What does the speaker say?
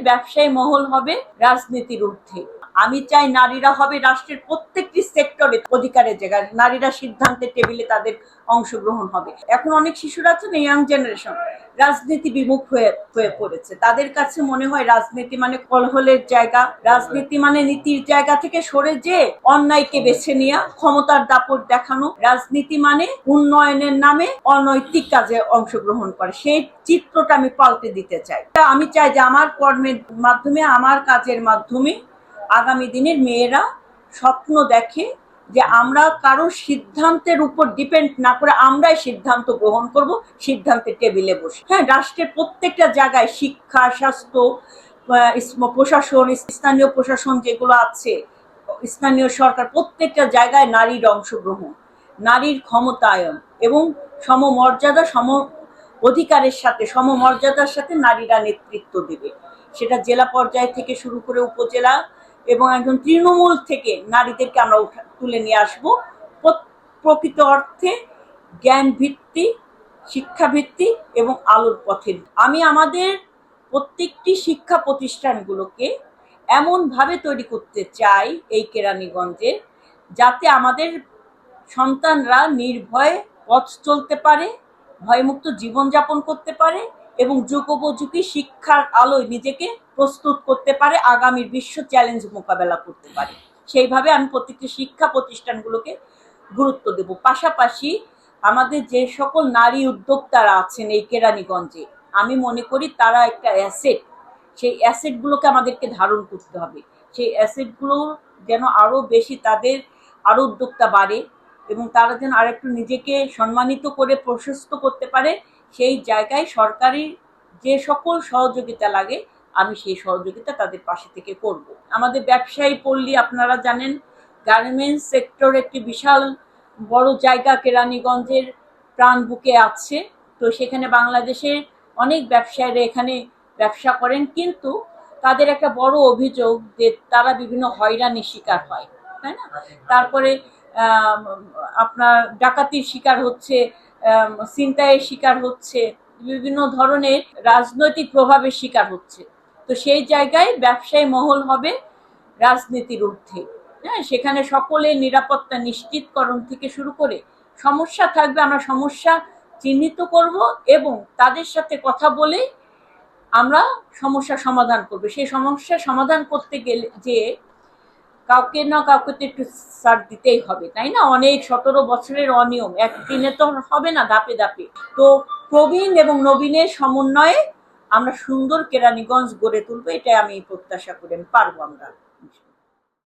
ব্যবসায়ী মহল হবে রাজনীতির ঊর্ধ্বে। আমি চাই নারীরা হবে রাষ্ট্রের প্রত্যেকটি সেক্টরে অধিকারের জায়গায়, নারীরা সিদ্ধান্তের টেবিলে তাদের অংশগ্রহণ হবে। এখন অনেক শিশুরা আছে না, ইয়াং জেনারেশন রাজনীতি বিমুখ হয়ে পড়েছে। তাদের কাছে মনে হয় রাজনীতি মানে কলহলের জায়গা, রাজনীতি মানে নীতির জায়গা থেকে সরে যে অন্যায়কে বেছে নেওয়া, ক্ষমতার দাপট দেখানো, রাজনীতি মানে উন্নয়নের নামে অনৈতিক কাজে অংশগ্রহণ করে। সেই চিত্রটা আমি পাল্টে দিতে চাই। আমি চাই যে আমার কর্মের মাধ্যমে, আমার কাজের মাধ্যমে আগামী দিনের মেয়েরা স্বপ্ন দেখে যে আমরা কারো সিদ্ধান্তের উপর ডিপেন্ড না করে আমরাই সিদ্ধান্ত গ্রহণ করব, সিদ্ধান্তের টেবিলে বসে। হ্যাঁ, রাষ্ট্রের প্রত্যেকটা জায়গায় শিক্ষা, স্বাস্থ্য, প্রশাসন, স্থানীয় প্রশাসন যেগুলো আছে, স্থানীয় সরকার, প্রত্যেকটা জায়গায় নারীর অংশগ্রহণ, নারীর ক্ষমতায়ন এবং সমমর্যাদা, সম অধিকারের সাথে, সমমর্যাদার সাথে নারীরা নেতৃত্ব দেবে। সেটা জেলা পর্যায় থেকে শুরু করে উপজেলা এবং একজন তৃণমূল থেকে নারীদেরকে আমরা তুলে নিয়ে আসবো প্রকৃত অর্থে জ্ঞান ভিত্তিক, শিক্ষা ভিত্তিক এবং আলোর পথে। আমি আমাদের প্রত্যেকটি শিক্ষা প্রতিষ্ঠানগুলোকে এমনভাবে তৈরি করতে চাই এই কেরানীগঞ্জে, যাতে আমাদের সন্তানরা নির্ভয়ে পথ চলতে পারে, ভয়মুক্ত জীবনযাপন করতে পারে এবং যুগোপযোগী শিক্ষার আলোয় নিজেকে প্রস্তুত করতে পারে, আগামীর বিশ্ব চ্যালেঞ্জ মোকাবেলা করতে পারে। সেইভাবে আমি প্রত্যেকটি শিক্ষা প্রতিষ্ঠানগুলোকে গুরুত্ব দেব। পাশাপাশি আমাদের যে সকল নারী উদ্যোক্তারা আছেন এই কেরানীগঞ্জে, আমি মনে করি তারা একটা অ্যাসেট। সেই অ্যাসেটগুলোকে আমাদেরকে ধারণ করতে হবে। সেই অ্যাসেটগুলো যেন আরও বেশি, তাদের আরও উদ্যোক্তা বাড়ে এবং তারা যেন আরেকটু নিজেকে সম্মানিত করে প্রশস্ত করতে পারে। সেই জায়গায় সরকারি যে সকল সহযোগিতা লাগে আমি সেই সহযোগিতা তাদের পাশে থেকে করব। আমাদের ব্যবসায়ী পল্লী, আপনারা জানেন গার্মেন্টস সেক্টর একটি বিশাল বড় জায়গা কেরানীগঞ্জের প্রাণ বুকে আছে। তো সেখানে বাংলাদেশের অনেক ব্যবসায়ীরা এখানে ব্যবসা করেন, কিন্তু তাদের একটা বড় অভিযোগ যে তারা বিভিন্ন হয়রানির শিকার হয়, তাই না? তারপরে আপনার ডাকাতির শিকার হচ্ছে, ছিনতাইয়ের শিকার হচ্ছে, বিভিন্ন ধরনের রাজনৈতিক প্রভাবের শিকার হচ্ছে। তো সেই জায়গায় ব্যবসায়ী মহল হবে রাজনীতির ঊর্ধ্বে। হ্যাঁ, সেখানে সকলের নিরাপত্তা নিশ্চিতকরণ থেকে শুরু করে সমস্যা থাকবে, আমরা সমস্যা চিহ্নিত করব এবং তাদের সাথে কথা বলে আমরা সমস্যা সমাধান করব। সেই সমস্যা সমাধান করতে গেলে যে কাউকে না কাউকে তো একটু ছাড় দিতেই হবে, তাই না? অনেক 17 বছরের অনিয়ম একদিনে তো হবে না, ধাপে ধাপে। তো প্রবীণ এবং নবীনের সমন্বয়ে আমরা সুন্দর কেরানীগঞ্জ গড়ে তুলবো, এটাই আমি প্রত্যাশা করি। পারবো আমরা।